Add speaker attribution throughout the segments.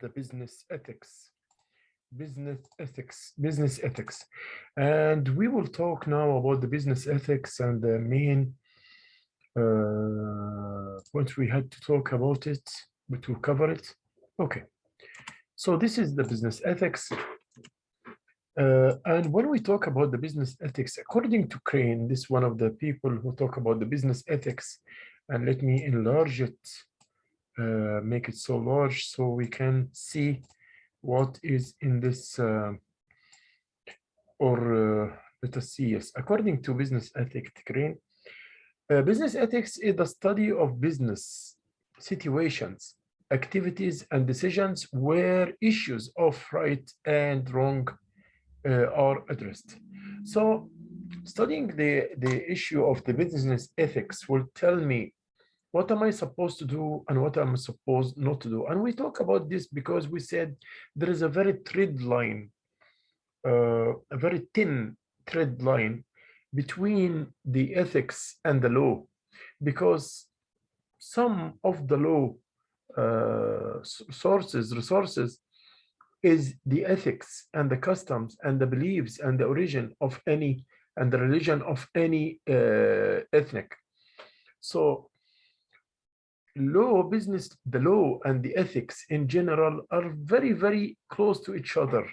Speaker 1: the business ethics. Business ethics. And we will talk now about the business ethics and the main points we had to talk about it, but to cover it. Okay, so this is the business ethics. And when we talk about the business ethics, according to Crane, this is one of the people who talk about the business ethics, and let me enlarge it, make it so large so we can see what is in this, let us see, yes. According to business ethics, Crane, business ethics is the study of business situations, activities, and decisions where issues of right and wrong are addressed. So studying the issue of the business ethics will tell me what am I supposed to do and what am I supposed not to do. And we talk about this because we said there is a very a very thin thread line between the ethics and the law, because some of the law resources is the ethics and the customs and the beliefs and the origin of any and the religion of any ethnic. So the law and the ethics in general are very, very close to each other.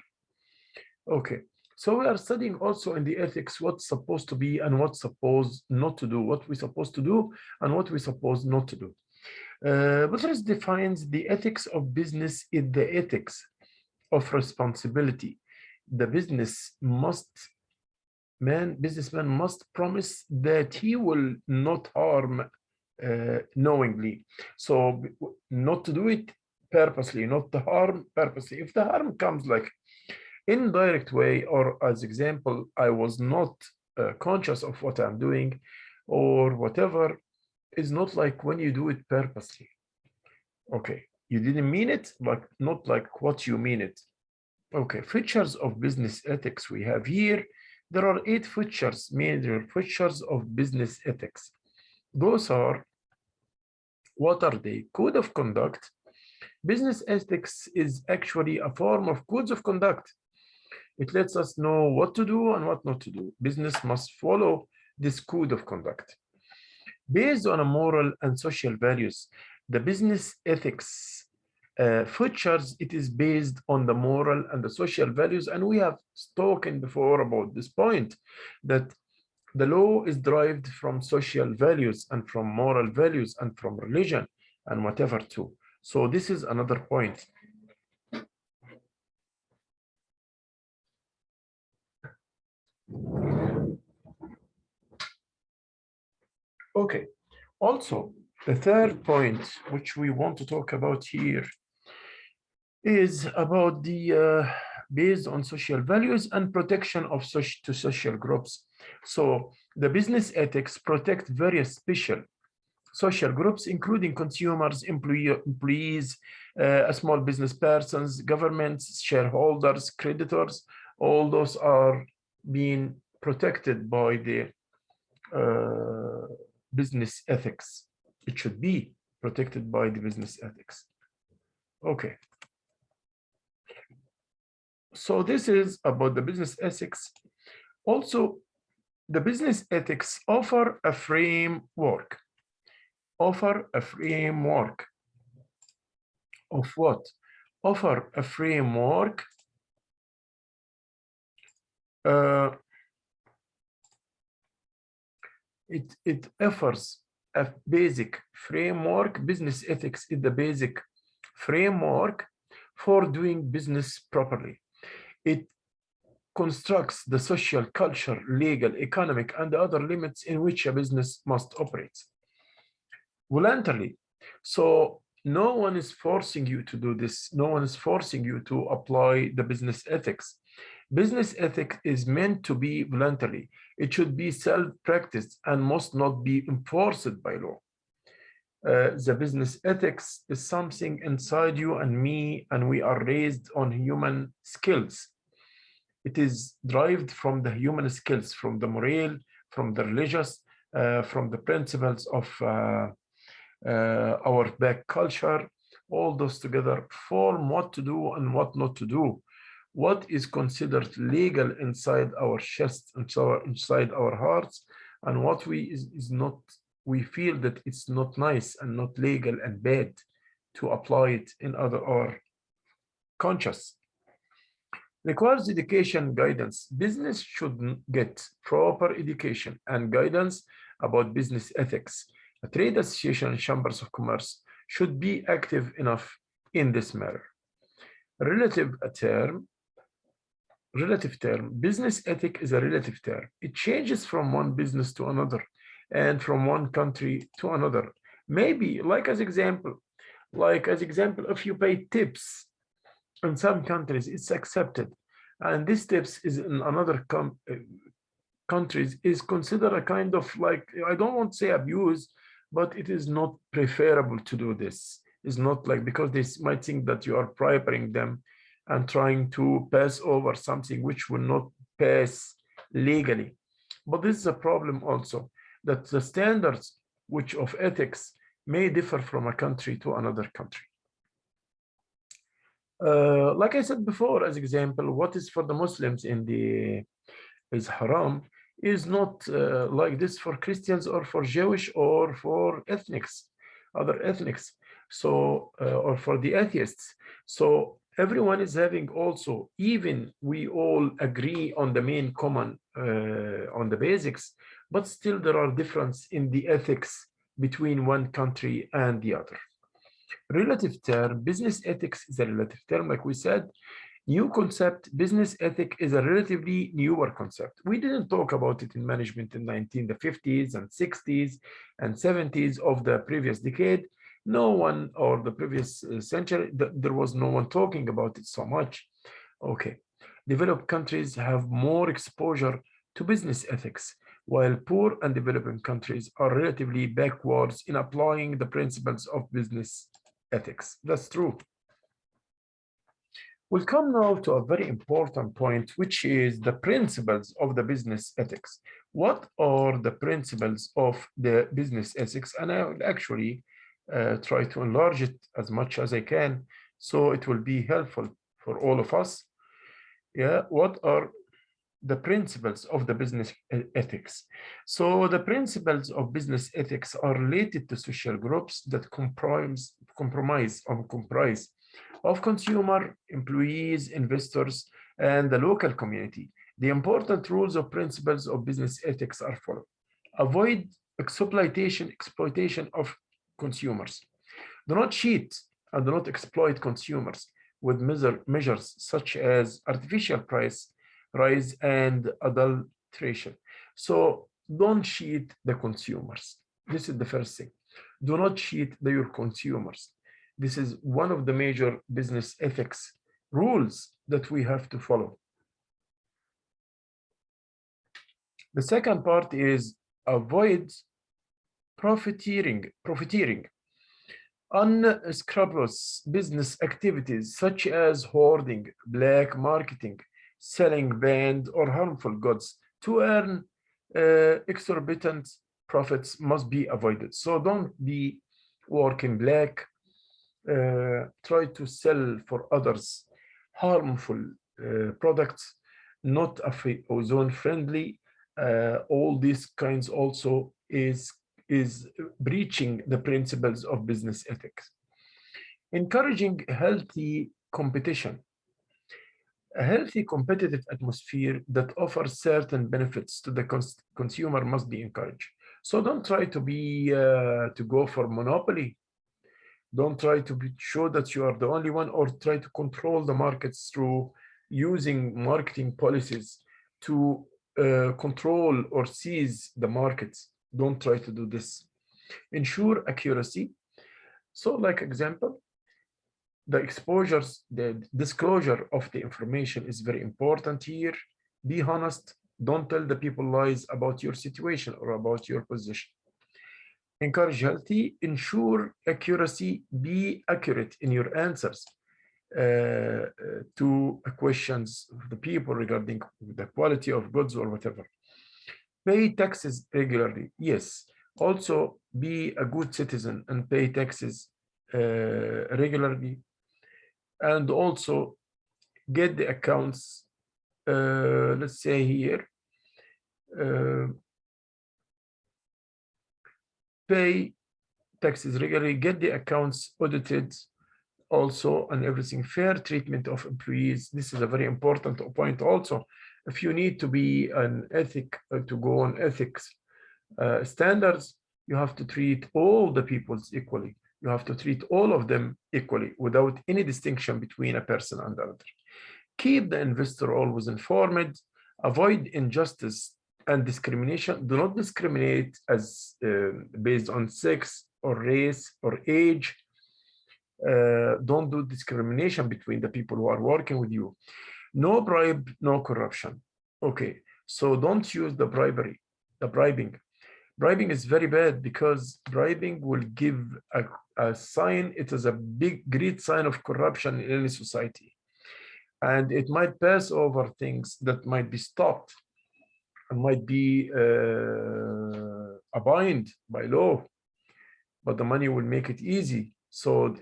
Speaker 1: Okay, so we are studying also in the ethics what's supposed to be and what's supposed not to do, what we're supposed to do and what we're supposed not to do. Butters defines the ethics of business is the ethics of responsibility. The businessman must promise that he will not harm knowingly. So not to do it purposely, not to harm purposely. If the harm comes like indirect way, or as example, I was not conscious of what I'm doing or whatever, is not like when you do it purposely. Okay, you didn't mean it, but not like what you mean it. Okay, features of business ethics we have here. There are 8 features, major features of business ethics. Those are, what are they? Code of conduct. Business ethics is actually a form of codes of conduct. It lets us know what to do and what not to do. Business must follow this code of conduct. Based on a moral and social values, the business ethics features, it is based on the moral and the social values. And we have spoken before about this point, that the law is derived from social values and from moral values and from religion and whatever too. So this is another point. Okay, also the third point which we want to talk about here is about the based on social values and protection of social groups. So the business ethics protect various special social groups, including consumers, employees, small business persons, governments, shareholders, creditors. All those are being protected by the business ethics. It should be protected by the business ethics. Okay. So this is about the business ethics. Also, the business ethics offer a framework. Offer a framework of what? Offer a framework it offers a basic framework. Business ethics is the basic framework for doing business properly. It constructs the social, culture, legal, economic, and other limits in which a business must operate voluntarily. So no one is forcing you to do this. No one is forcing you to apply the business ethics. Business ethics is meant to be voluntary. It should be self-practiced and must not be enforced by law. The business ethics is something inside you and me, and we are raised on human skills. It is derived from the human skills, from the moral, from the religious, from the principles of our back culture, all those together form what to do and what not to do. What is considered legal inside our chest, inside our hearts, and what is not, we feel that it's not nice and not legal and bad to apply it in other our conscious. Requires education guidance. Business should get proper education and guidance about business ethics. A trade association and chambers of commerce should be active enough in this matter. Relative term, business ethic is a relative term. It changes from one business to another and from one country to another. Maybe like as example, if you pay tips in some countries, it's accepted. And this tips is in another countries is considered a kind of like, I don't want to say abuse, but it is not preferable to do this. It's not like, because they might think that you are bribing them and trying to pass over something which will not pass legally. But this is a problem also, that the standards which of ethics may differ from a country to another country. Like I said before, as example, what is for the Muslims in the is haram is not like this for Christians or for Jewish or for other ethnics. So, or for the atheists. So everyone is having also, even we all agree on the main common, on the basics, but still there are differences in the ethics between one country and the other. Relative term, business ethics is a relative term, like we said. New concept, business ethic is a relatively newer concept. We didn't talk about it in management in the 50s and 60s and 70s of the previous decade. No one, or the previous century, there was no one talking about it so much. Okay, developed countries have more exposure to business ethics, while poor and developing countries are relatively backwards in applying the principles of business ethics. That's true. We'll come now to a very important point, which is the principles of the business ethics. What are the principles of the business ethics? And I will actually try to enlarge it as much as I can, so it will be helpful for all of us. Yeah, what are the principles of the business ethics? So the principles of business ethics are related to social groups that comprise of consumer, employees, investors, and the local community. The important rules or principles of business ethics are followed. Avoid exploitation of consumers. Do not cheat and do not exploit consumers with measures such as artificial price rise and adulteration. So don't cheat the consumers. This is the first thing. Do not cheat your consumers. This is one of the major business ethics rules that we have to follow. The second part is avoid profiteering. Unscrupulous business activities such as hoarding, black marketing, selling banned or harmful goods to earn exorbitant profits must be avoided. So don't be working black. Try to sell for others harmful products, not ozone friendly. All these kinds also is breaching the principles of business ethics. Encouraging healthy competition. A healthy competitive atmosphere that offers certain benefits to the consumer must be encouraged. So don't try to be to go for monopoly. Don't try to show that you are the only one, or try to control the markets through using marketing policies to control or seize the markets. Don't try to do this. Ensure accuracy. So like example, the disclosure of the information is very important here. Be honest. Don't tell the people lies about your situation or about your position. Encourage healthy, ensure accuracy, be accurate in your answers to questions of the people regarding the quality of goods or whatever. Pay taxes regularly, yes. Also be a good citizen and pay taxes regularly, and also get the accounts, let's say here, pay taxes regularly, get the accounts audited also, and everything. Fair treatment of employees. This is a very important point also. If you need to be an ethic, to go on ethics standards, you have to treat all the peoples equally. You have to treat all of them equally without any distinction between a person and another. Keep the investor always informed. Avoid injustice and discrimination. Do not discriminate as based on sex or race or age. Don't do discrimination between the people who are working with you. No bribe, no corruption. Okay, so don't use the bribing. Bribing is very bad because bribing will give a sign. It is a great sign of corruption in any society. And it might pass over things that might be stopped and might be abided by law, but the money will make it easy. So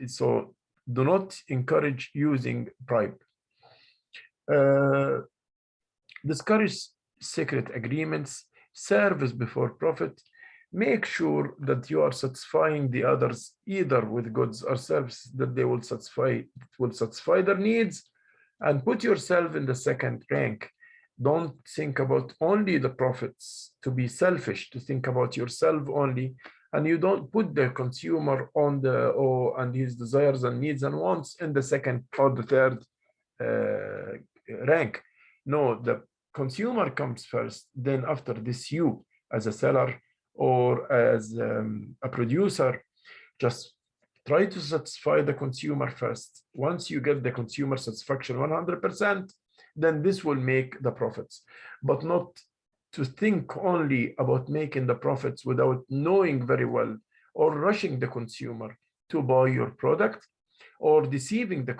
Speaker 1: do not encourage using bribe. Discourage secret agreements. Service before profit. Make sure that you are satisfying the others either with goods or services that they will satisfy their needs, and put yourself in the second rank. Don't think about only the profits, to be selfish, to think about yourself only, and you don't put the consumer on and his desires and needs and wants in the second or the third rank. No, the consumer comes first, then after this you as a seller or as a producer. Just try to satisfy the consumer first. Once you get the consumer satisfaction 100%, then this will make the profits, but not to think only about making the profits without knowing very well, or rushing the consumer to buy your product, or deceiving the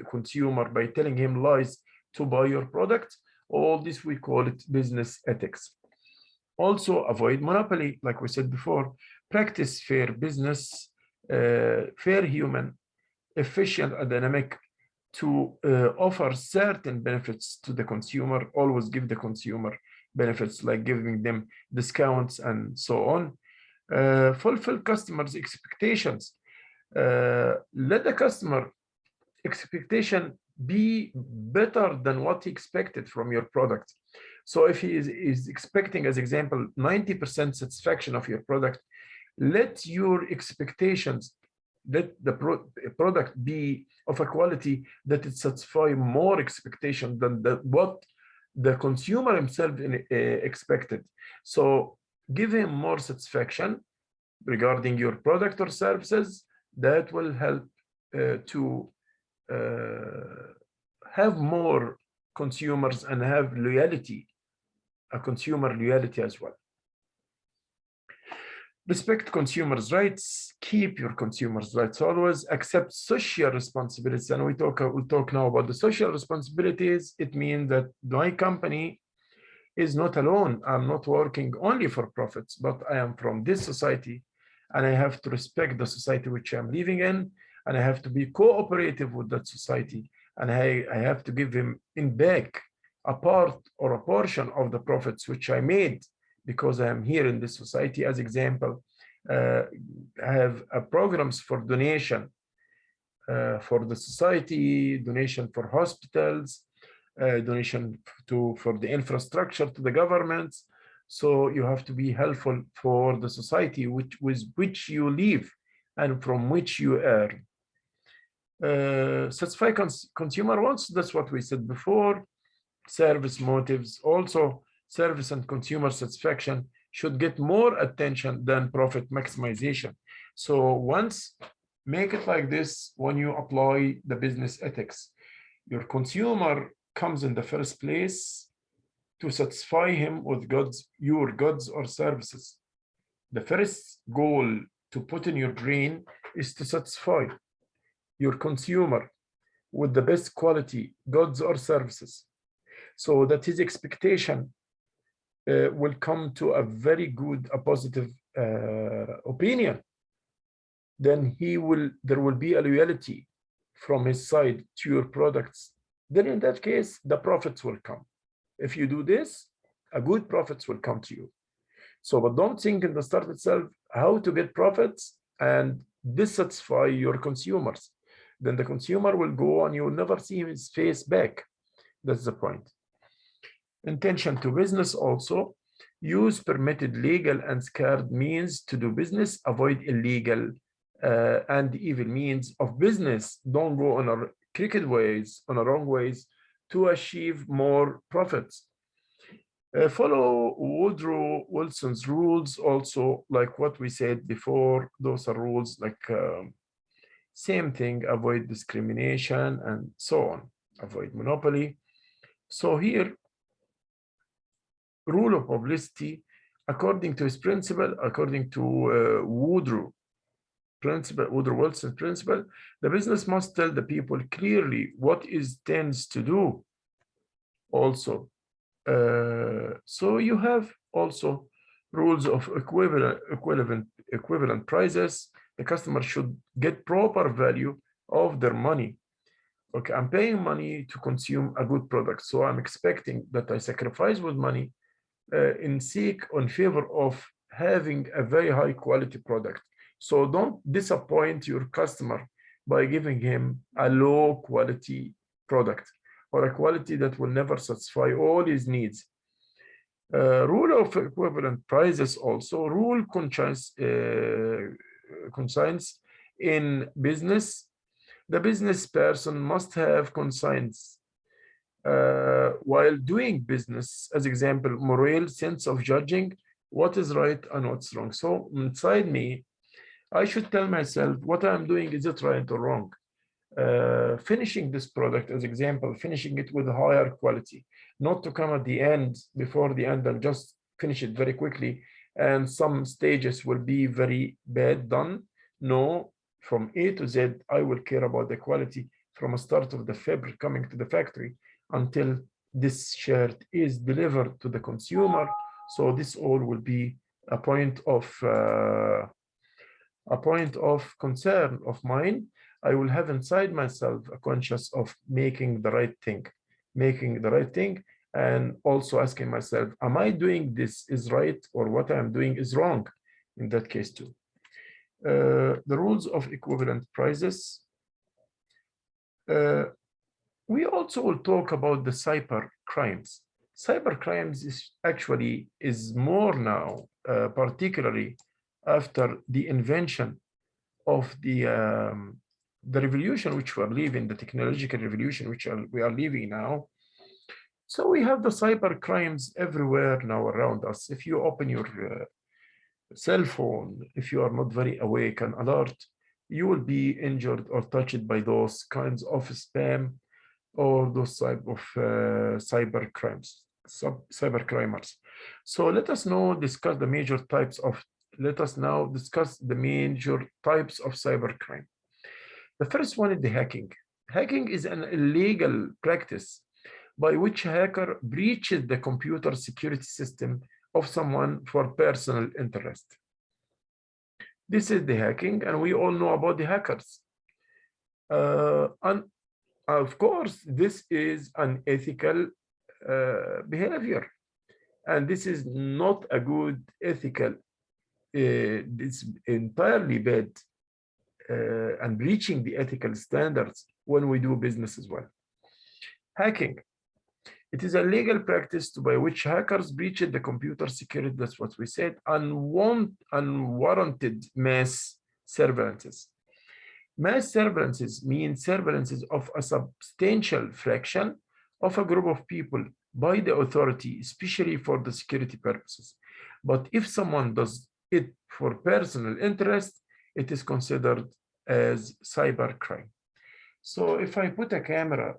Speaker 1: consumer by telling him lies to buy your product. All this, we call it business ethics. Also, avoid monopoly, like we said before. Practice fair business, fair, human, efficient, and dynamic, to offer certain benefits to the consumer. Always give the consumer benefits, like giving them discounts and so on. Fulfill customers' expectations. Let the customer expectation be better than what he expected from your product. So if he is expecting, as example, 90% satisfaction of your product, let your expectations, let the product be of a quality that it satisfies more expectation than what the consumer himself expected. So give him more satisfaction regarding your product or services. That will help to have more consumers and have loyalty, a consumer loyalty as well. Respect consumers' rights. Keep your consumers' rights always. Accept social responsibilities, and we'll talk now about the social responsibilities. It means that my company is not alone. I'm not working only for profits, but I am from this society, and I have to respect the society which I'm living in, and I have to be cooperative with that society, and I have to give him in back a part or a portion of the profits which I made, because I am here in this society. As example, I have programs for donation for the society, donation for hospitals, donation for the infrastructure to the governments. So you have to be helpful for the society with which you live and from which you earn. Satisfy consumer wants. That's what we said before. Service motives. Also, service and consumer satisfaction should get more attention than profit maximization. So once, make it like this when you apply the business ethics. Your consumer comes in the first place to satisfy him with your goods or services. The first goal to put in your brain is to satisfy your consumer with the best quality goods or services, so that his expectation will come to a very good, a positive opinion. then there will be a loyalty from his side to your products. Then in that case, the profits will come. If you do this, a good profits will come to you. So, but don't think in the start itself how to get profits and dissatisfy your consumers. Then the consumer will go and you will never see his face back. That's the point. Intention to business also. Use permitted legal and scared means to do business. Avoid illegal and evil means of business. Don't go on a crooked ways, on a wrong ways to achieve more profits. Follow Woodrow Wilson's rules also, like what we said before. Those are rules like same thing, avoid discrimination and so on, avoid monopoly. So here, rule of publicity, according to his principle, according to Woodrow Wilson's principle, the business must tell the people clearly what it tends to do. Also, so you have also rules of equivalent prices. The customer should get proper value of their money. Okay, I'm paying money to consume a good product, so I'm expecting that I sacrifice with money in favor of having a very high quality product. So don't disappoint your customer by giving him a low quality product or a quality that will never satisfy all his needs. Rule of equivalent prices also. Rule conscience in business. The business person must have conscience while doing business. As example, moral sense of judging what is right and what's wrong. So inside me, I should tell myself what I'm doing, is it right or wrong? Finishing this product, as example, finishing it with higher quality, not to come at the end, before the end, and just finish it very quickly, and some stages will be very bad done. No, from A to Z, I will care about the quality from a start of the fabric coming to the factory until this shirt is delivered to the consumer. So this all will be a point of concern of mine. I will have inside myself a conscious of making the right thing, and also asking myself, am I doing this is right, or what I'm doing is wrong in that case too. The rules of equivalent prices. We also will talk about the cyber crimes. Cyber crimes is more now, particularly after the invention of the revolution which we are living, the technological revolution which we are living now. So we have the cyber crimes everywhere now around us. If you open your cell phone, if you are not very awake and alert, you will be injured or touched by those kinds of spam or those type of cyber crimers. So let us now discuss the major types of cybercrime. The first one is the hacking. Hacking is an illegal practice by which a hacker breaches the computer security system of someone for personal interest. This is the hacking, and we all know about the hackers. And of course, this is unethical behavior, and this is not a good ethical. It's entirely bad and breaching the ethical standards when we do business as well. Hacking. It is a legal practice by which hackers breach the computer security, that's what we said, unwarranted mass surveillances. Mass surveillances mean surveillances of a substantial fraction of a group of people by the authority, especially for the security purposes. But if someone does it for personal interest, it is considered as cybercrime. So if I put a camera,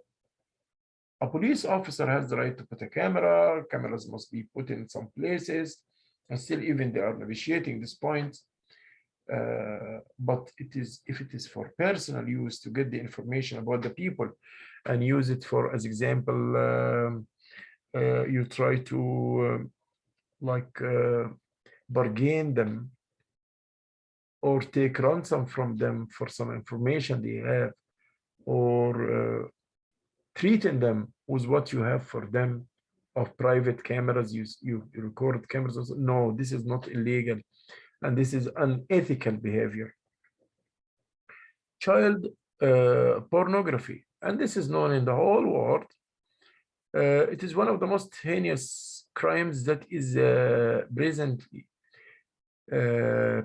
Speaker 1: a police officer has the right to put a camera. Cameras must be put in some places, and still even they are negotiating this point. But if it is for personal use, to get the information about the people and use it for, as example, you try to bargain them or take ransom from them for some information they have, or treating them with what you have for them of private cameras, you record cameras. No, this is not illegal, and this is unethical behavior. Child pornography, and this is known in the whole world. It is one of the most heinous crimes that is presently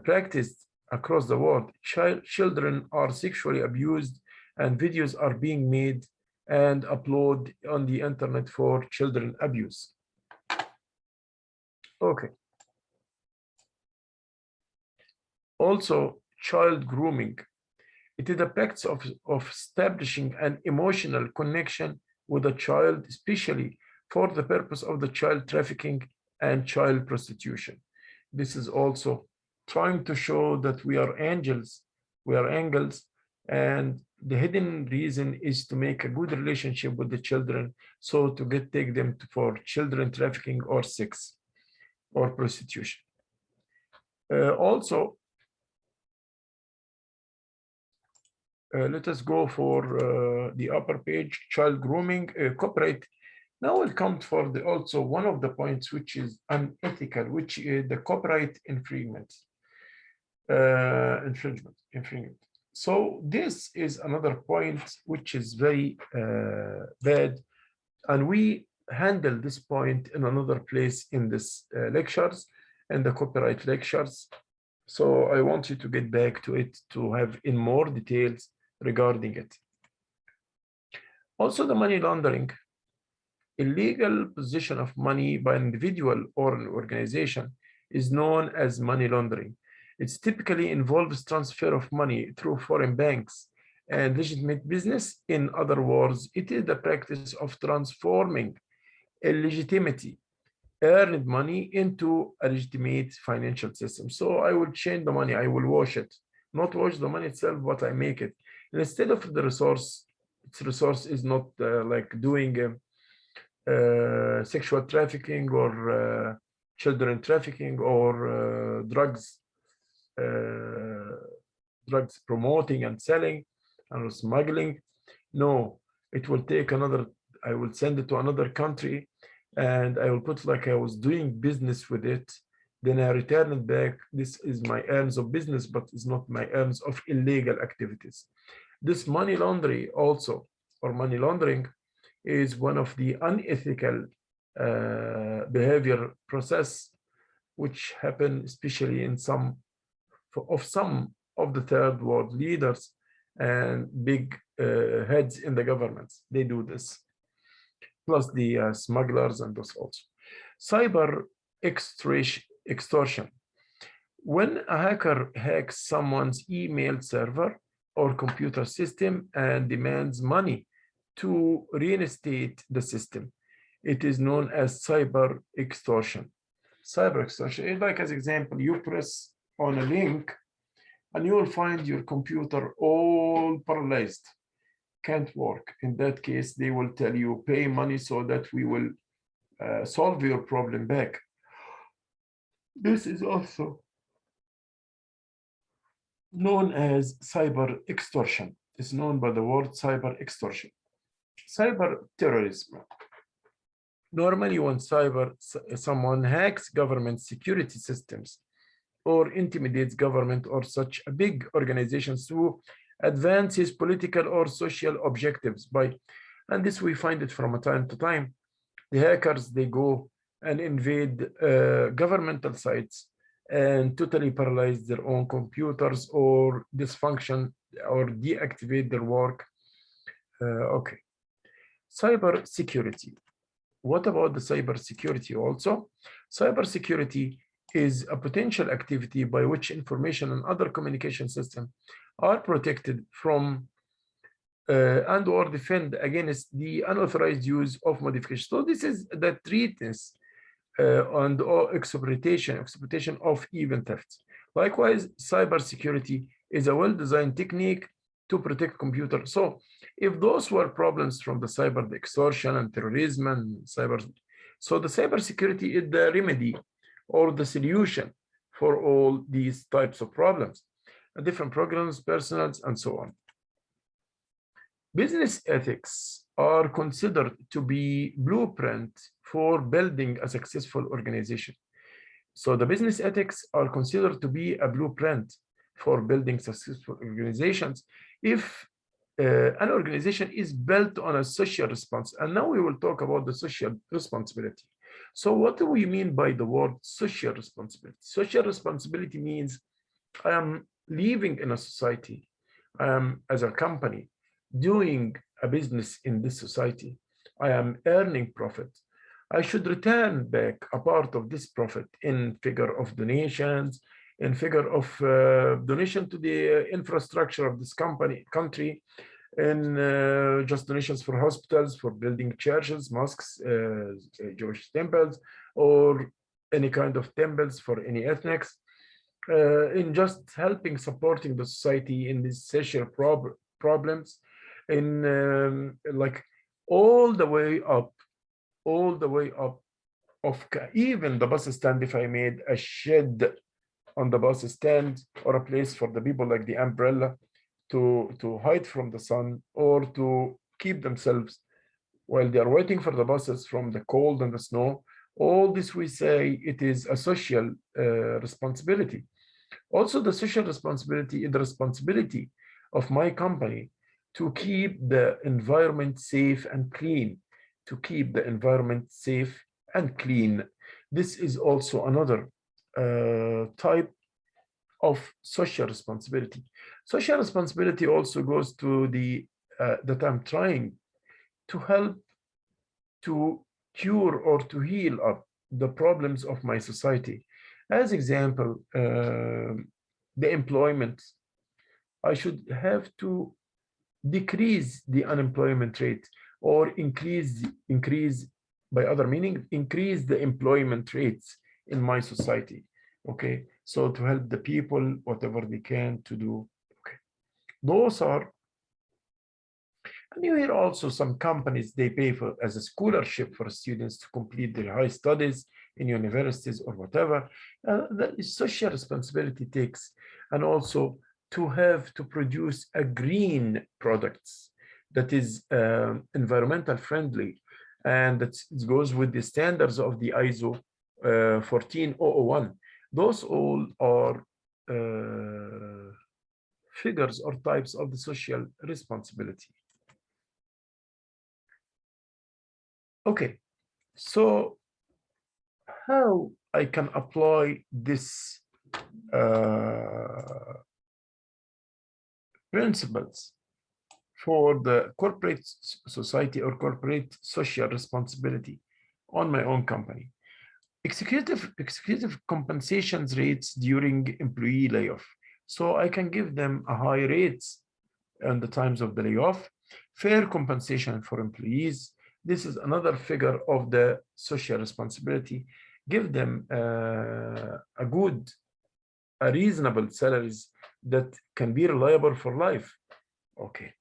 Speaker 1: practiced across the world. Children are sexually abused, and videos are being made and uploaded on the internet for children abuse. Okay. Also, child grooming. It is the practice of establishing an emotional connection with a child, especially for the purpose of the child trafficking and child prostitution. This is also trying to show that we are angels, and the hidden reason is to make a good relationship with the children, so to take them for children trafficking or sex or prostitution. Also, let us go for the upper page, child grooming, copyright. Now we'll come for the also one of the points which is unethical, which is the copyright infringement. So this is another point which is very bad, and we handle this point in another place in this lectures and the copyright lectures. So I want you to get back to it to have in more details regarding it. Also, the money laundering. Illegal possession of money by an individual or an organization is known as money laundering. It typically involves transfer of money through foreign banks and legitimate business. In other words, it is the practice of transforming illegitimately earned money into a legitimate financial system. So I will change the money, I will wash it, not wash the money itself, but I make it. And instead of the resource, its resource is not like doing sexual trafficking or children trafficking or drugs promoting and selling and smuggling. No, it will take another, I will send it to another country and I will put like I was doing business with it. Then I return it back. This is my earns of business, but it's not my earns of illegal activities. This money laundering also, or money laundering, is one of the unethical behavior process which happen especially in some of the third world leaders and big heads in the governments. They do this, plus the smugglers and those also. Cyber extortion. When a hacker hacks someone's email server or computer system and demands money to reinstate the system, it is known as cyber extortion. Cyber extortion, like as example, you press on a link and you will find your computer all paralyzed, can't work. In that case, they will tell you pay money so that we will solve your problem back. This is also known as cyber extortion. It's known by the word cyber extortion. Cyber terrorism. Normally when someone hacks government security systems or intimidates government or such a big organizations to advance his political or social objectives and this we find it from time to time. The hackers, they go and invade governmental sites and totally paralyze their own computers or dysfunction or deactivate their work. Okay. Cyber security. What about the cyber security also? Cyber security is a potential activity by which information and other communication systems are protected from and or defend against the unauthorized use of modification. So this is the treatise and exploitation of even thefts. Likewise, cybersecurity is a well-designed technique to protect computers. So if those were problems from the cyber extortion and terrorism and so the cybersecurity is the remedy or the solution for all these types of problems. different programs, personals, and so on. Business ethics are considered to be blueprint for building a successful organization. So the business ethics are considered to be a blueprint for building successful organizations if an organization is built on a social response. And now we will talk about the social responsibility. So what do we mean by the word social responsibility? Social responsibility means I am living in a society, I am as a company doing a business in this society. I am earning profit. I should return back a part of this profit in figure of donations, in figure of donation to the infrastructure of this country, in just donations for hospitals, for building churches, mosques, Jewish temples, or any kind of temples for any ethnics, in just helping supporting the society in these social problems, in like all the way up of even the bus stand. If I made a shed on the bus stand or a place for the people like the umbrella to hide from the sun or to keep themselves while they are waiting for the buses from the cold and the snow, all this we say it is a social responsibility. Also, the social responsibility is the responsibility of my company to keep the environment safe and clean, to keep the environment safe and clean. This is also another type of social responsibility. Social responsibility also goes to the that I'm trying to help to cure or to heal up the problems of my society. As example, the employment. I should have to decrease the unemployment rate or increase by other meaning, increase the employment rates in my society. Okay, so to help the people, whatever they can to do. Okay, those are, and you hear also some companies, they pay for as a scholarship for students to complete their high studies in universities or whatever. The social responsibility takes, and also to have to produce a green products that is environmental friendly, and that goes with the standards of the ISO 14001. Those all are figures or types of the social responsibility. Okay, so how I can apply this principles for the corporate society or corporate social responsibility on my own company. Executive compensations rates during employee layoff. So I can give them a high rates in the times of the layoff, fair compensation for employees. This is another figure of the social responsibility. Give them a reasonable salaries that can be reliable for life. Okay.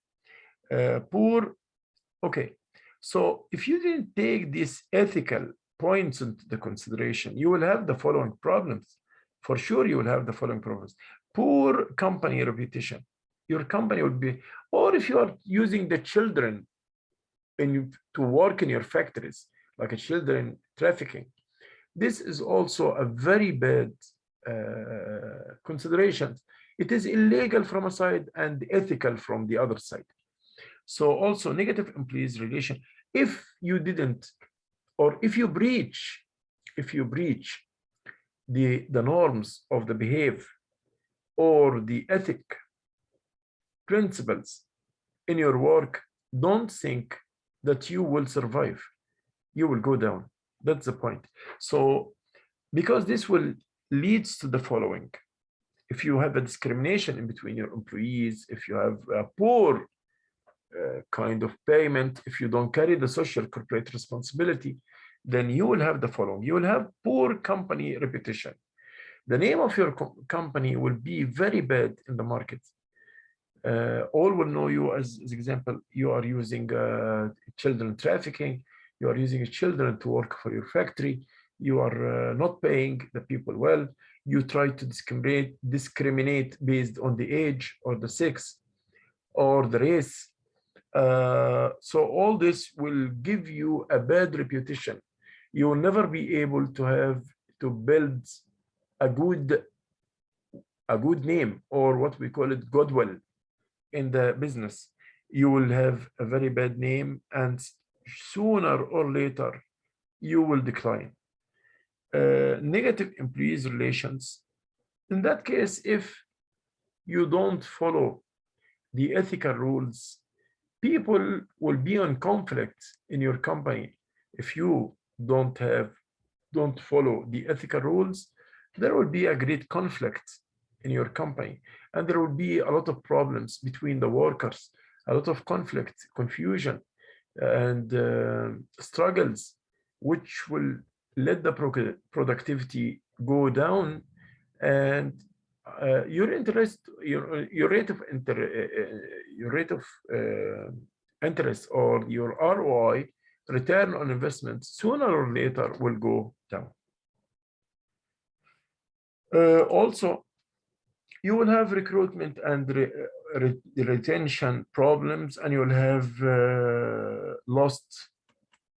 Speaker 1: Okay. So if you didn't take these ethical points into the consideration, you will have the following problems. For sure, you will have the following problems. Poor company reputation. Your company would be, or if you are using the children to work in your factories, like a children trafficking, this is also a very bad consideration. It is illegal from a side and ethical from the other side. So also negative employees relation. If you didn't, or if you breach the norms of the behavior or the ethic principles in your work, don't think that you will survive. You will go down. That's the point. So because this will leads to the following. If you have a discrimination in between your employees, if you have a poor kind of payment, if you don't carry the social corporate responsibility, then you will have the following. You will have poor company reputation. The name of your company will be very bad in the market. All will know you as example, you are using children trafficking, you are using children to work for your factory, you are not paying the people well, you try to discriminate based on the age or the sex or the race. So all this will give you a bad reputation. You will never be able to build a good name, or what we call it, goodwill, in the business. You will have a very bad name, and sooner or later you will decline. Negative employees relations. In that case, if you don't follow the ethical rules, people will be in conflict in your company. If you don't follow the ethical rules, there will be a great conflict in your company, and there will be a lot of problems between the workers, a lot of conflict, confusion, and struggles, which will let the productivity go down, and your rate of interest, or your ROI, return on investment, sooner or later will go down. Also, you will have recruitment and retention problems, and you will have lost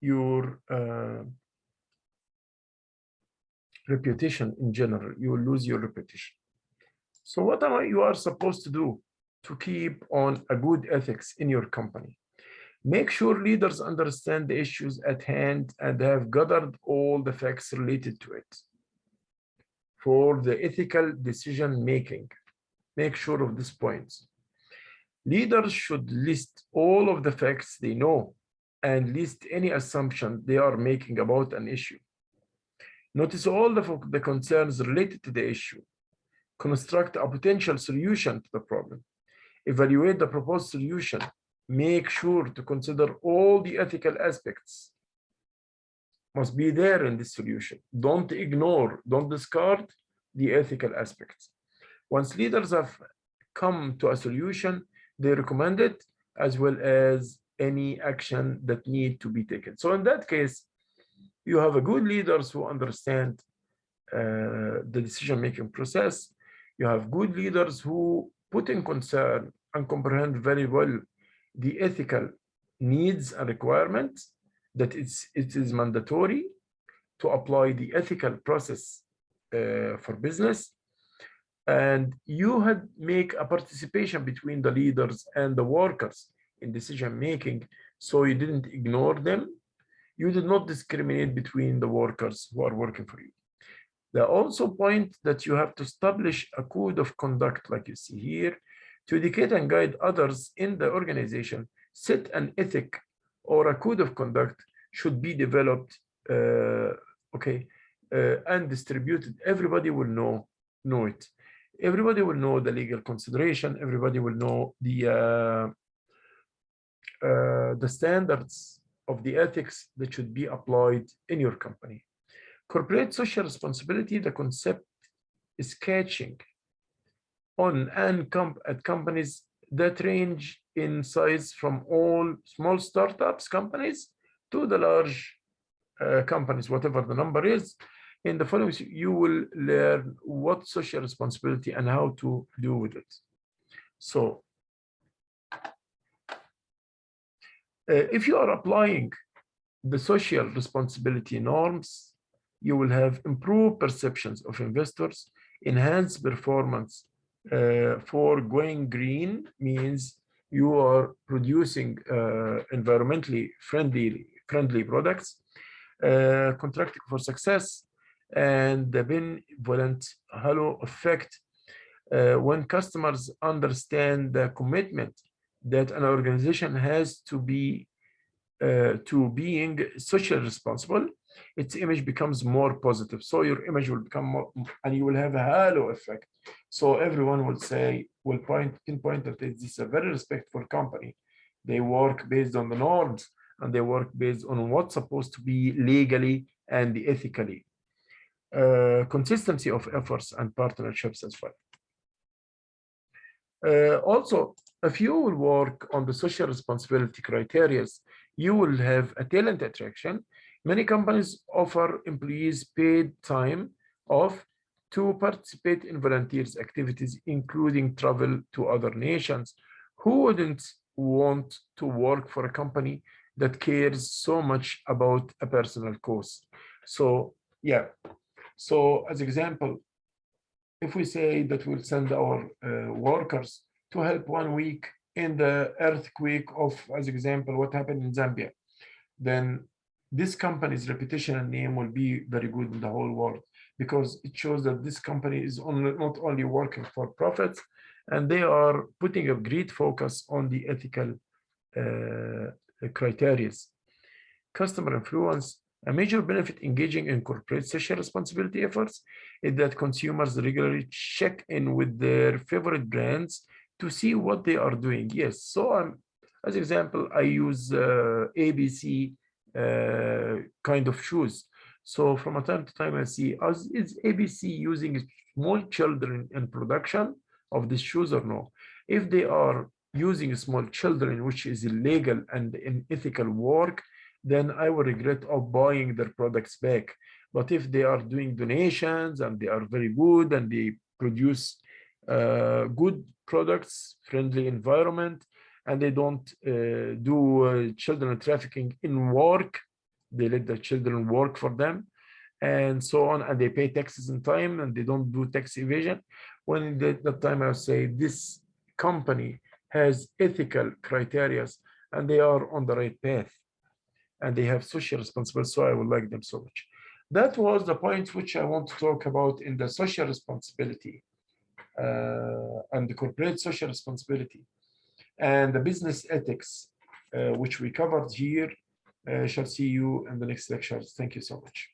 Speaker 1: your reputation in general. You will lose your reputation. So what you are supposed to do to keep on a good ethics in your company? Make sure leaders understand the issues at hand and have gathered all the facts related to it. For the ethical decision making, make sure of these points. Leaders should list all of the facts they know and list any assumption they are making about an issue. Notice all the concerns related to the issue. Construct a potential solution to the problem. Evaluate the proposed solution. Make sure to consider all the ethical aspects must be there in this solution. Don't ignore, don't discard the ethical aspects. Once leaders have come to a solution, they recommend it, as well as any action that need to be taken. So in that case, you have a good leaders who understand the decision-making process. You have good leaders who put in concern and comprehend very well the ethical needs and requirements, that it is mandatory to apply the ethical process for business. And you had make a participation between the leaders and the workers in decision making, so you didn't ignore them. You did not discriminate between the workers who are working for you. There are also point that you have to establish a code of conduct, like you see here, to educate and guide others in the organization. Set an ethic or a code of conduct should be developed, and distributed. Everybody will know it. Everybody will know the legal consideration. Everybody will know the standards of the ethics that should be applied in your company. Corporate social responsibility, the concept is catching on at companies that range in size from all small startups companies to the large companies, whatever the number is. In the following, you will learn what social responsibility and how to do with it. So if you are applying the social responsibility norms, you will have improved perceptions of investors, enhanced performance. For going green means you are producing environmentally friendly products, contracting for success, and the benevolent halo effect. When customers understand the commitment that an organization has to be to being socially responsible, its image becomes more positive. So your image will become more, and you will have a halo effect. So everyone will say, will pinpoint that this is a very respectful company. They work based on the norms, and they work based on what's supposed to be legally and ethically. Consistency of efforts and partnerships as well. Also, if you will work on the social responsibility criteria, you will have a talent attraction. Many companies offer employees paid time off to participate in volunteers activities, including travel to other nations. Who wouldn't want to work for a company that cares so much about a personal cause? So yeah, so as example, if we say that we'll send our workers to help 1 week in the earthquake of, as example, what happened in Zambia, then this company's reputation and name will be very good in the whole world, because it shows that this company is not only working for profits, and they are putting a great focus on the ethical criteria. Customer influence. A major benefit engaging in corporate social responsibility efforts is that consumers regularly check in with their favorite brands to see what they are doing. Yes, so as example, I use ABC kind of shoes. So from a time to time, I see, is ABC using small children in production of these shoes or no? If they are using small children, which is illegal and unethical work, then I will regret of buying their products back. But if they are doing donations and they are very good and they produce good products, friendly environment, and they don't do children trafficking in work, they let the children work for them, and so on, and they pay taxes in time and they don't do tax evasion. When that time I say this company has ethical criteria and they are on the right path and they have social responsibility, so I would like them so much. That was the point which I want to talk about in the social responsibility and the corporate social responsibility and the business ethics, which we covered here. Shall see you in the next lectures. Thank you so much.